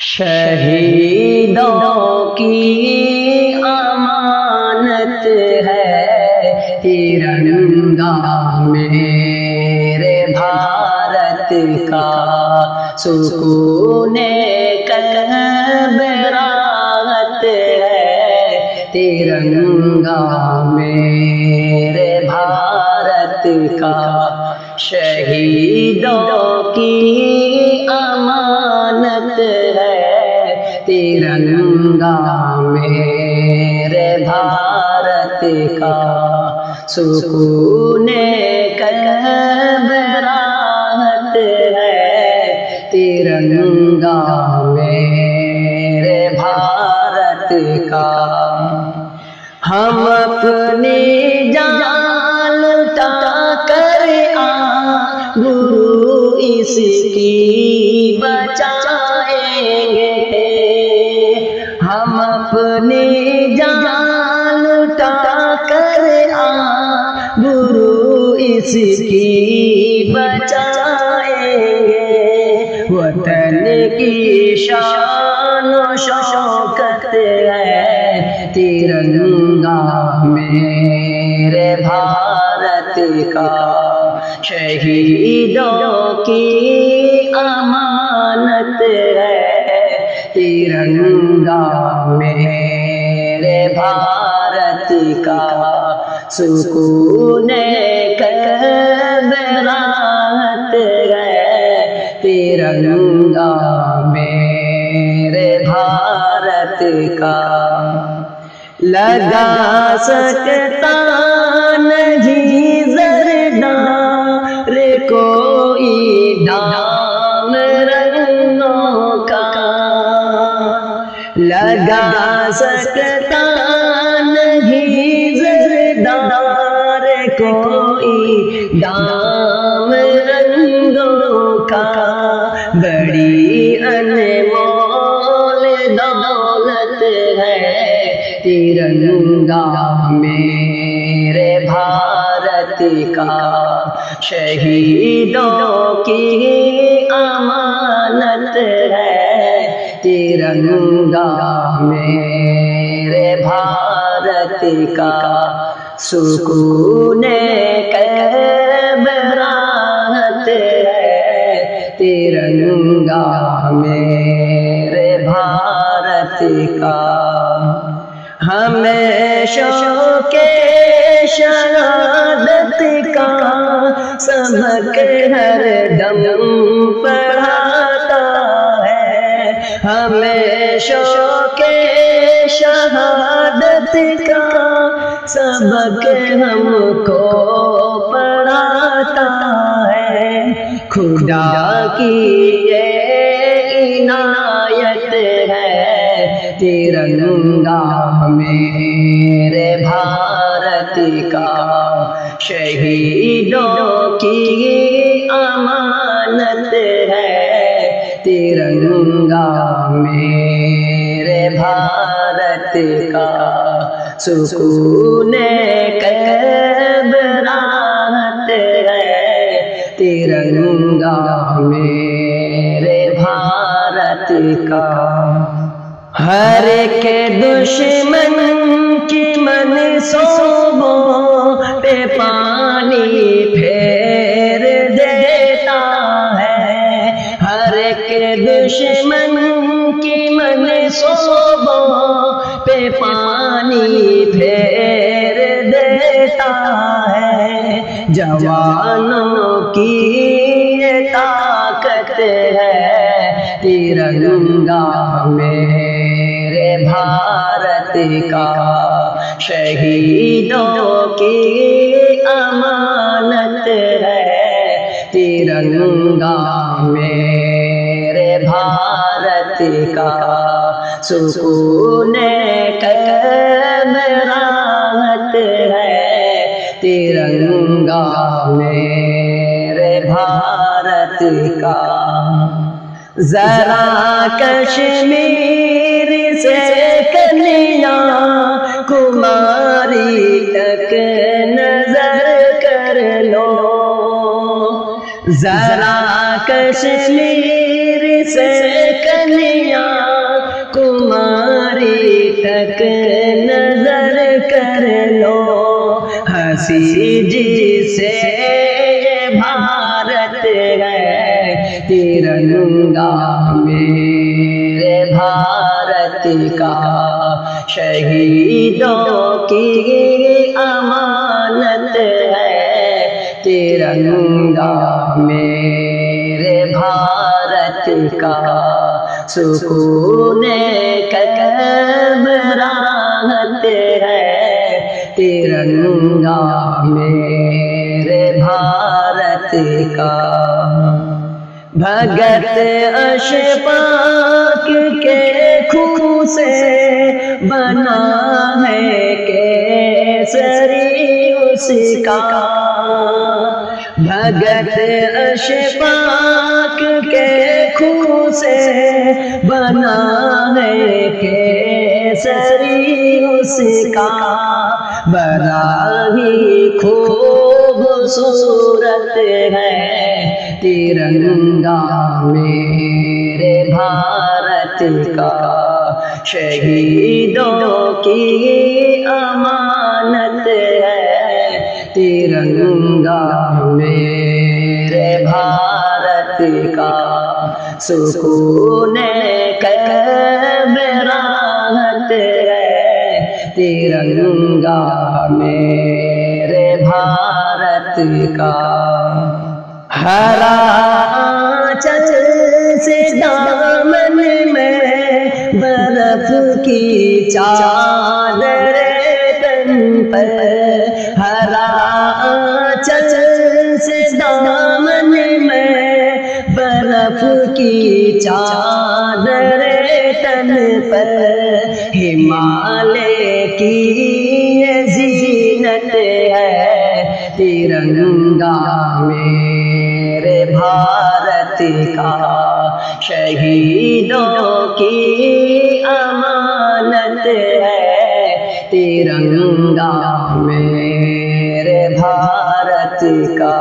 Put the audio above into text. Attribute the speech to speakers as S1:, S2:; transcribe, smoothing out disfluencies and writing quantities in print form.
S1: شہیدوں کی امانت ہے ترنگا میرے بھارت کا، سکون قلب راحت ہے ترنگا میرے بھارت کا، شہیدوں کی امانت ہے ترنگا میرے بھارت کا، سکون قلب راحت ہے ترنگا میرے بھارت کا۔ ہم اپنی جان لٹا کر گرو اس کی بچائیں گے، ہم اپنی جان لٹا کر گرو اس کی بچائیں گے، وطن کی شان و شوکت ہے ترنگا میرے بھارت کا، شہیدوں کی امانت ہے ترنگا میرے بھارت کا، سکون قلب راحت ہے ترنگا میرے بھارت کا۔ لگا سکتا نہیں زردار کوئی دام رنگوں کا، لگا سکتا نہیں زردار کوئی دام رنگوں کا، بڑی انمول دولت ہے ترنگا میرے بھارت کا، شہیدوں کی امانت ہے ترنگا میرے بھارت کا، سکون قلب راحت ہے ترنگا میرے بھارت کا۔ ہمیں شوق شہادت کا سبق ہر دم پڑھاتا ہے، ہمیں شوق شہادت کا سبق ہم کو پڑھاتا ہے، خدا کی یہ عنایت ہے ترنگا میرے بھارت کا، شہیدوں کی امانت ہے ترنگا میرے بھارت کا، سکون قلب راحت ہے ترنگا میرے بھارت کا۔ ہر ایک دشمن کی منصوبوں پہ پانی پھیر دیتا ہے، ہر ایک دشمن کی منصوبوں پہ پانی پھیر دیتا ہے، جوانوں کی یہ طاقت ہے ترنگا میرے بھارت کا، شہیدوں کی امانت ہے ترنگا میرے بھارت کا، سکون قلب راحت ہے ترنگا میرے بھارت کا۔ ذرا کشمیر سے کنیا کماری تک نظر کر لو، ذرا کشمیر سے کنیا نظر کر لو ہنسی جسے یہ بھارت ہے ترنگا میرے بھارت کا شہیدوں کی امانت ہے ترنگا میرے بھارت کا سکون قلب راحت ہے ترنگا میرے بھارت کا بھگت اشفاق کے خون سے بنا ہے کیسری اس کا بھگت اشفاق کے خون سے بنا ہے کیسری اس کا بڑا ہی خوبصورت ہے ترنگا میرے بھارت کا شہیدوں کی امانت ہے ترنگا میرے بھارت کا سکون قلب راحت ہے ترنگا میرے بھارت کا ہرا آنچل سے دامن میں برف کی چادر تن پر ہرا آنچل سے دامن میں برف کی چادر تن پر ہمالیہ کی زینت ہے ترنگا میرے بھارت کا شہیدوں کی امانت ہے ترنگا میرے بھارت کا